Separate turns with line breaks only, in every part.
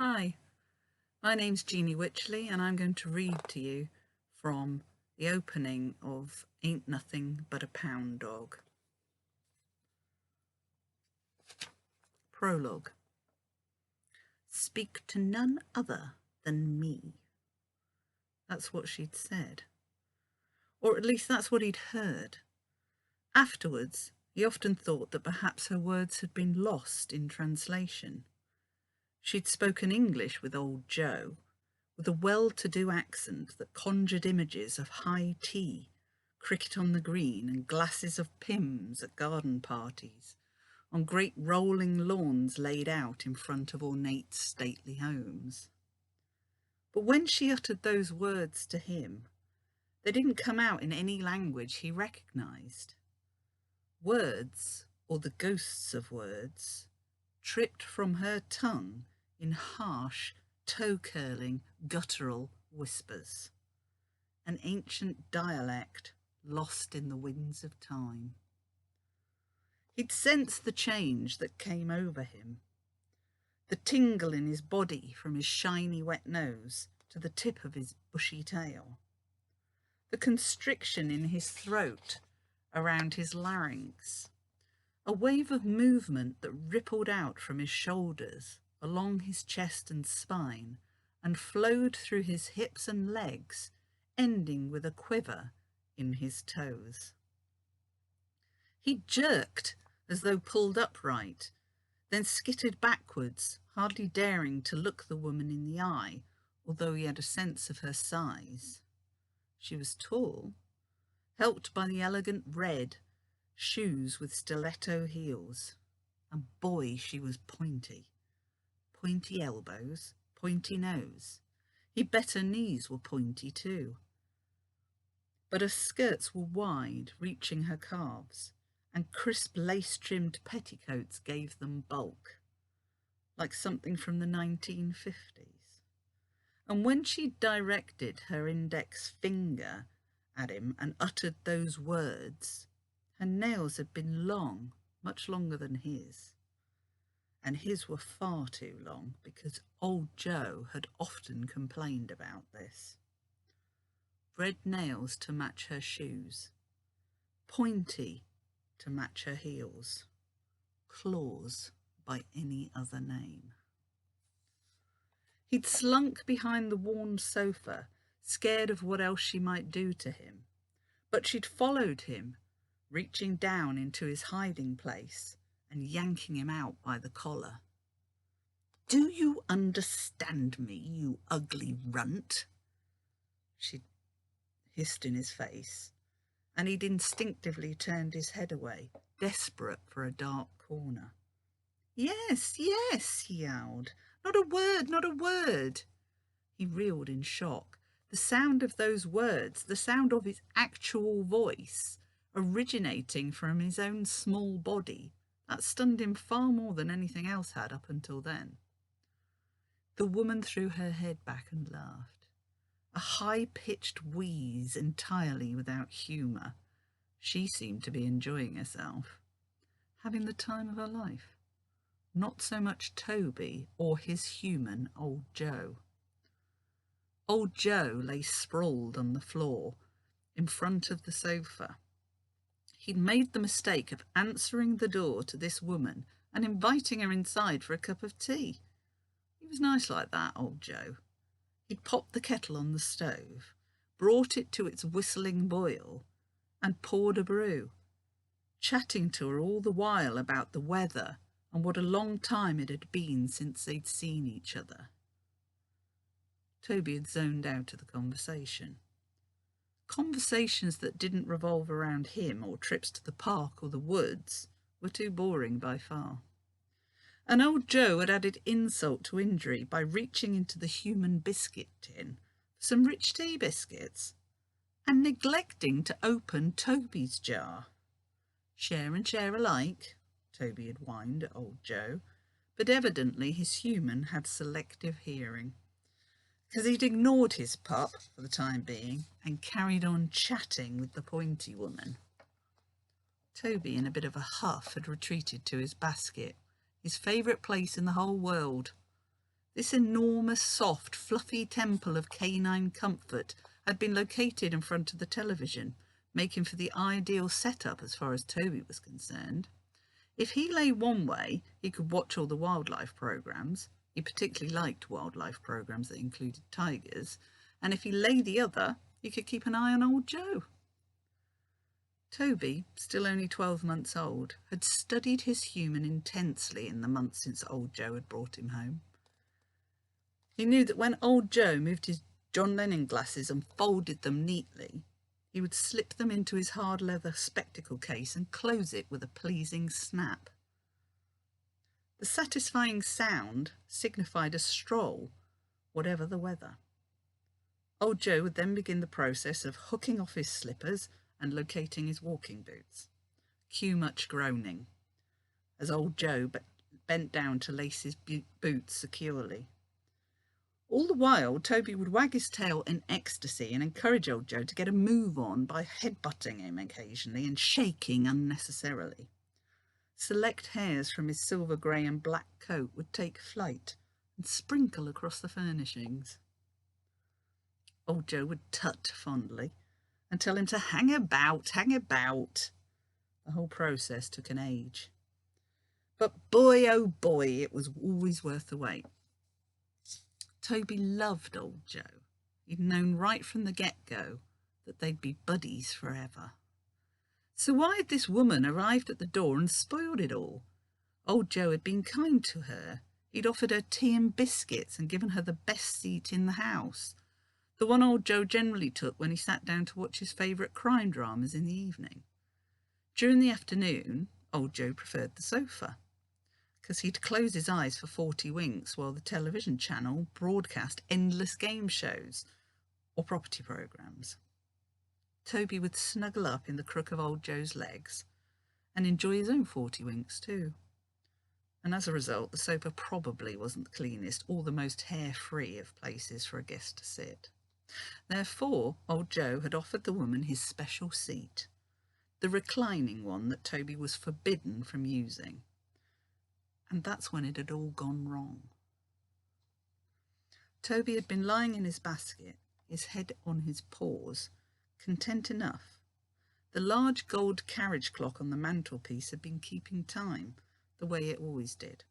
Hi, my name's Jeannie Wycherley and I'm going to read to you from the opening of Ain't Nothing But a Pound Dog. Prologue. Speak to none other than me. That's what she'd said. Or at least that's what he'd heard. Afterwards, he often thought that perhaps her words had been lost in translation. She'd spoken English with old Joe, with a well-to-do accent that conjured images of high tea, cricket on the green, and glasses of Pimm's at garden parties, on great rolling lawns laid out in front of ornate stately homes. But when she uttered those words to him, they didn't come out in any language he recognised. Words, or the ghosts of words, tripped from her tongue in harsh, toe-curling, guttural whispers, an ancient dialect lost in the winds of time. He'd sensed the change that came over him, the tingle in his body from his shiny wet nose to the tip of his bushy tail, the constriction in his throat around his larynx, a wave of movement that rippled out from his shoulders along his chest and spine and flowed through his hips and legs, ending with a quiver in his toes. He jerked as though pulled upright, then skittered backwards, hardly daring to look the woman in the eye, although he had a sense of her size. She was tall, helped by the elegant red shoes with stiletto heels, and boy, she was pointy. Pointy elbows, pointy nose. He'd bet her knees were pointy too. But her skirts were wide, reaching her calves, and crisp lace-trimmed petticoats gave them bulk, like something from the 1950s. And when she directed her index finger at him and uttered those words, her nails had been long, much longer than his. And his were far too long, because old Joe had often complained about this. Red nails to match her shoes, pointy to match her heels, claws by any other name. He'd slunk behind the worn sofa, scared of what else she might do to him, but she'd followed him, reaching down into his hiding place and yanking him out by the collar. "Do you understand me, you ugly runt?" She'd hissed in his face, and he'd instinctively turned his head away, desperate for a dark corner. "Yes, yes," he yowled. "Not a word, not a word." He reeled in shock. The sound of those words, the sound of his actual voice, originating from his own small body, that stunned him far more than anything else had up until then. The woman threw her head back and laughed, a high-pitched wheeze entirely without humour. She seemed to be enjoying herself, having the time of her life. Not so much Toby or his human old Joe. Old Joe lay sprawled on the floor in front of the sofa. He'd made the mistake of answering the door to this woman and inviting her inside for a cup of tea. He was nice like that, old Joe. He'd popped the kettle on the stove, brought it to its whistling boil, and poured a brew, chatting to her all the while about the weather and what a long time it had been since they'd seen each other. Toby had zoned out of the conversation. Conversations that didn't revolve around him or trips to the park or the woods were too boring by far. And old Joe had added insult to injury by reaching into the human biscuit tin for some rich tea biscuits and neglecting to open Toby's jar. Share and share alike, Toby had whined at old Joe, but evidently his human had selective hearing, because he'd ignored his pup for the time being and carried on chatting with the pointy woman. Toby, in a bit of a huff, had retreated to his basket, his favourite place in the whole world. This enormous, soft, fluffy temple of canine comfort had been located in front of the television, making for the ideal setup as far as Toby was concerned. If he lay one way, he could watch all the wildlife programmes. He particularly liked wildlife programmes that included tigers. And if he lay the other, he could keep an eye on old Joe. Toby, still only 12 months old, had studied his human intensely in the months since old Joe had brought him home. He knew that when old Joe moved his John Lennon glasses and folded them neatly, he would slip them into his hard leather spectacle case and close it with a pleasing snap. The satisfying sound signified a stroll, whatever the weather. Old Joe would then begin the process of hooking off his slippers and locating his walking boots. Cue much groaning, as old Joe bent down to lace his boots securely. All the while, Toby would wag his tail in ecstasy and encourage old Joe to get a move on by headbutting him occasionally and shaking unnecessarily. Select hairs from his silver grey and black coat would take flight and sprinkle across the furnishings. Old Joe would tut fondly and tell him to hang about, hang about. The whole process took an age. But boy, oh boy, it was always worth the wait. Toby loved old Joe. He'd known right from the get-go that they'd be buddies forever. So why had this woman arrived at the door and spoiled it all? Old Joe had been kind to her. He'd offered her tea and biscuits and given her the best seat in the house, the one old Joe generally took when he sat down to watch his favourite crime dramas in the evening. During the afternoon, old Joe preferred the sofa, because he'd close his eyes for 40 winks while the television channel broadcast endless game shows or property programmes. Toby would snuggle up in the crook of old Joe's legs and enjoy his own 40 winks too. And as a result, the sofa probably wasn't the cleanest or the most hair-free of places for a guest to sit. Therefore, old Joe had offered the woman his special seat, the reclining one that Toby was forbidden from using. And that's when it had all gone wrong. Toby had been lying in his basket, his head on his paws, content enough. The large gold carriage clock on the mantelpiece had been keeping time, the way it always did,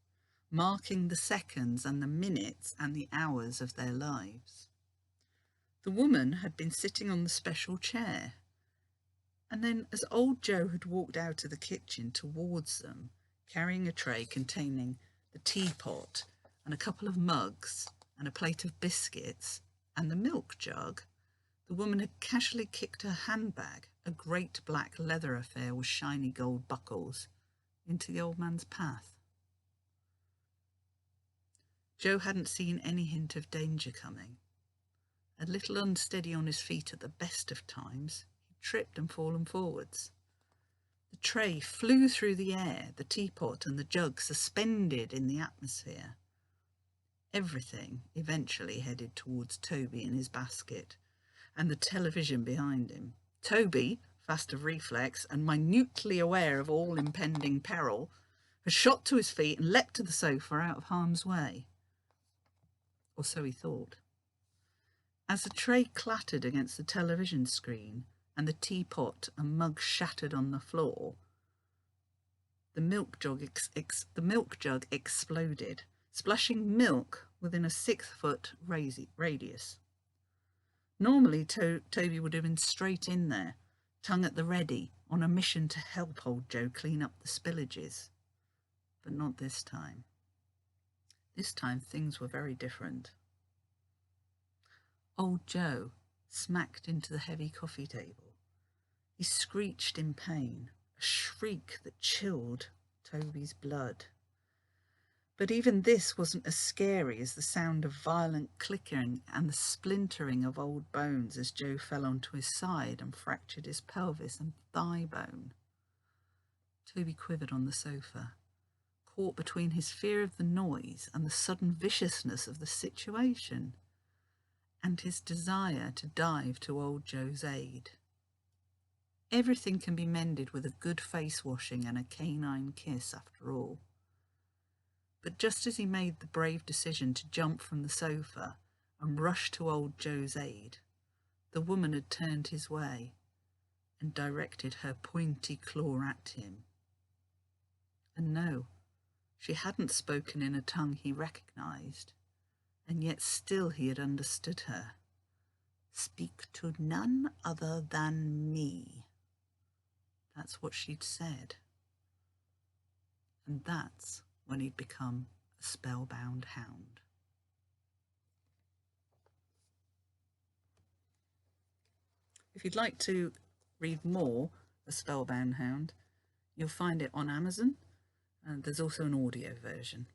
marking the seconds and the minutes and the hours of their lives. The woman had been sitting on the special chair, and then as old Joe had walked out of the kitchen towards them, carrying a tray containing the teapot and a couple of mugs and a plate of biscuits and the milk jug, the woman had casually kicked her handbag, a great black leather affair with shiny gold buckles, into the old man's path. Joe hadn't seen any hint of danger coming. A little unsteady on his feet at the best of times, he tripped and fallen forwards. The tray flew through the air, the teapot and the jug suspended in the atmosphere. Everything eventually headed towards Toby in his basket and the television behind him. Toby, fast of reflex and minutely aware of all impending peril, had shot to his feet and leapt to the sofa out of harm's way. Or so he thought. As the tray clattered against the television screen and the teapot and mug shattered on the floor, the milk jug exploded, splashing milk within a 6-foot radius. Normally, Toby would have been straight in there, tongue at the ready, on a mission to help old Joe clean up the spillages. But not this time. This time things were very different. Old Joe smacked into the heavy coffee table. He screeched in pain, a shriek that chilled Toby's blood. But even this wasn't as scary as the sound of violent clicking and the splintering of old bones as Joe fell onto his side and fractured his pelvis and thigh bone. Toby quivered on the sofa, caught between his fear of the noise and the sudden viciousness of the situation, and his desire to dive to old Joe's aid. Everything can be mended with a good face washing and a canine kiss after all. But just as he made the brave decision to jump from the sofa and rush to old Joe's aid, the woman had turned his way and directed her pointy claw at him. And no, she hadn't spoken in a tongue he recognised, and yet still he had understood her. "Speak to none other than me." That's what she'd said. And that's when he'd become a spellbound hound. If you'd like to read more of Spellbound Hound, you'll find it on Amazon, and there's also an audio version.